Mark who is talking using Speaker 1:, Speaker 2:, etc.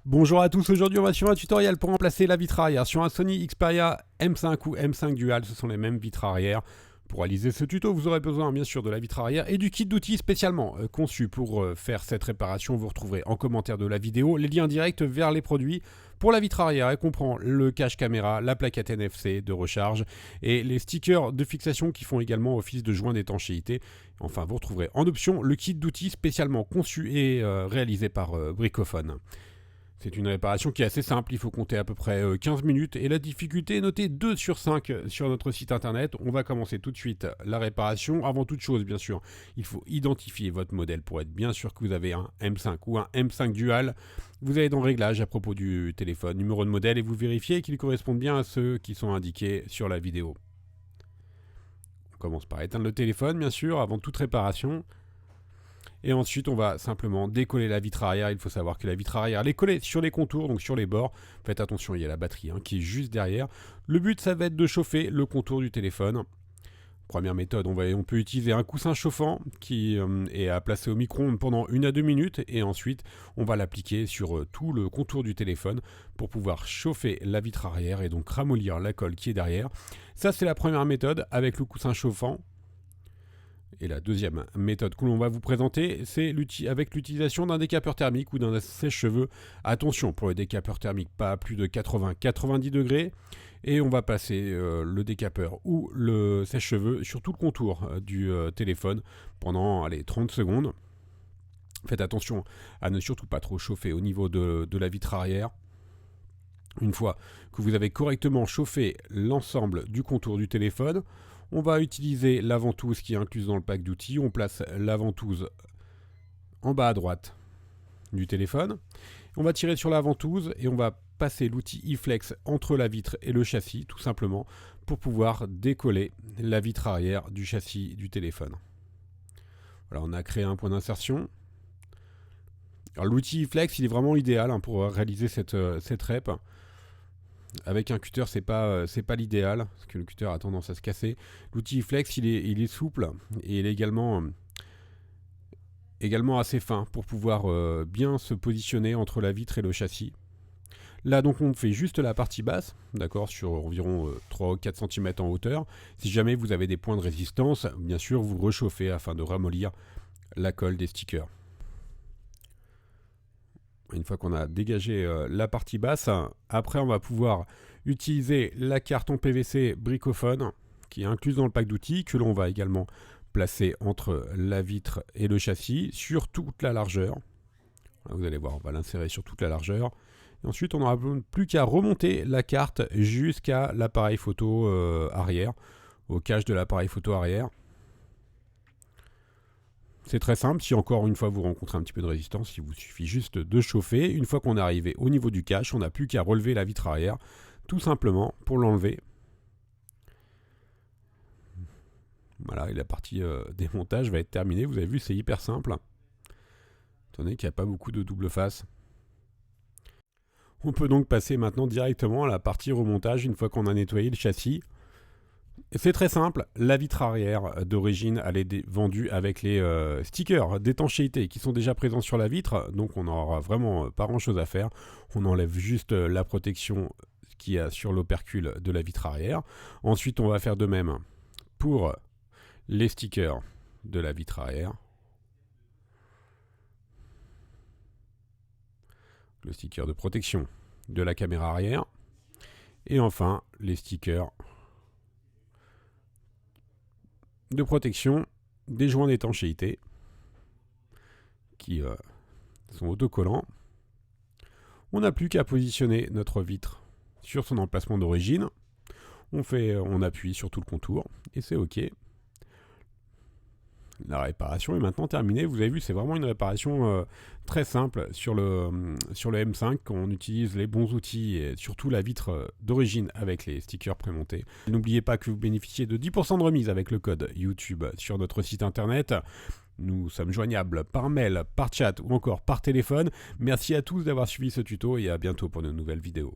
Speaker 1: Bonjour à tous, aujourd'hui on va suivre un tutoriel pour remplacer la vitre arrière sur un Sony Xperia M5 ou M5 Dual, ce sont les mêmes vitres arrière. Pour réaliser ce tuto, vous aurez besoin bien sûr de la vitre arrière et du kit d'outils spécialement conçu pour faire cette réparation. Vous retrouverez en commentaire de la vidéo les liens directs vers les produits pour la vitre arrière. Elle comprend le cache caméra, la plaquette NFC de recharge et les stickers de fixation qui font également office de joint d'étanchéité. Enfin, vous retrouverez en option le kit d'outils spécialement conçu et réalisé par Bricophone. C'est une réparation qui est assez simple, il faut compter à peu près 15 minutes et la difficulté est notée 2 sur 5 sur notre site internet. On va commencer tout de suite la réparation. Avant toute chose, bien sûr, il faut identifier votre modèle pour être bien sûr que vous avez un M5 ou un M5 Dual. Vous allez dans Réglages à propos du téléphone, numéro de modèle et vous vérifiez qu'ils correspondent bien à ceux qui sont indiqués sur la vidéo. On commence par éteindre le téléphone, bien sûr, avant toute réparation. Et ensuite, on va simplement décoller la vitre arrière. Il faut savoir que la vitre arrière, elle est collée sur les contours, donc sur les bords. Faites attention, il y a la batterie qui est juste derrière. Le but, ça va être de chauffer le contour du téléphone. Première méthode, on peut utiliser un coussin chauffant qui est à placer au micro-ondes pendant 1 à 2 minutes. Et ensuite, on va l'appliquer sur tout le contour du téléphone pour pouvoir chauffer la vitre arrière et donc ramollir la colle qui est derrière. Ça, c'est la première méthode avec le coussin chauffant. Et la deuxième méthode que l'on va vous présenter, c'est avec l'utilisation d'un décapeur thermique ou d'un sèche-cheveux. Attention, pour le décapeur thermique, pas à plus de 80-90 degrés. Et on va passer le décapeur ou le sèche-cheveux sur tout le contour du téléphone pendant 30 secondes. Faites attention à ne surtout pas trop chauffer au niveau de la vitre arrière. Une fois que vous avez correctement chauffé l'ensemble du contour du téléphone, on va utiliser la ventouse qui est incluse dans le pack d'outils. On place la ventouse en bas à droite du téléphone. On va tirer sur la ventouse et on va passer l'outil iFlex entre la vitre et le châssis, tout simplement, pour pouvoir décoller la vitre arrière du châssis du téléphone. Voilà, on a créé un point d'insertion. Alors l'outil iFlex, il est vraiment idéal pour réaliser cette rep. Avec un cutter, c'est pas l'idéal, parce que le cutter a tendance à se casser. L'outil Flex, il est souple et il est également assez fin pour pouvoir bien se positionner entre la vitre et le châssis. Là, donc, on fait juste la partie basse, d'accord, sur environ 3 ou 4 cm en hauteur. Si jamais vous avez des points de résistance, bien sûr, vous rechauffez afin de ramollir la colle des stickers. Une fois qu'on a dégagé la partie basse, après on va pouvoir utiliser la carte en PVC Bricophone qui est incluse dans le pack d'outils, que l'on va également placer entre la vitre et le châssis sur toute la largeur. Là, vous allez voir, on va l'insérer sur toute la largeur. Et ensuite, on n'aura plus qu'à remonter la carte jusqu'à l'appareil photo arrière, au cache de l'appareil photo arrière. C'est très simple, si encore une fois vous rencontrez un petit peu de résistance, il vous suffit juste de chauffer. Une fois qu'on est arrivé au niveau du cache, on n'a plus qu'à relever la vitre arrière, tout simplement pour l'enlever. Voilà, et la partie démontage va être terminée. Vous avez vu, c'est hyper simple. Étant donné qu'il n'y a pas beaucoup de double face. On peut donc passer maintenant directement à la partie remontage une fois qu'on a nettoyé le châssis. C'est très simple, la vitre arrière d'origine elle est vendue avec les stickers d'étanchéité qui sont déjà présents sur la vitre, donc on n'aura vraiment pas grand chose à faire. On enlève juste la protection qu'il y a sur l'opercule de la vitre arrière. Ensuite on va faire de même pour les stickers de la vitre arrière. Le sticker de protection de la caméra arrière. Et enfin les stickers de protection des joints d'étanchéité qui sont autocollants. On n'a plus qu'à positionner notre vitre sur son emplacement d'origine. On appuie sur tout le contour et c'est OK. La réparation est maintenant terminée. Vous avez vu, c'est vraiment une réparation très simple sur le M5 quand on utilise les bons outils et surtout la vitre d'origine avec les stickers prémontés. N'oubliez pas que vous bénéficiez de 10% de remise avec le code YouTube sur notre site internet. Nous sommes joignables par mail, par chat ou encore par téléphone. Merci à tous d'avoir suivi ce tuto et à bientôt pour de nouvelles vidéos.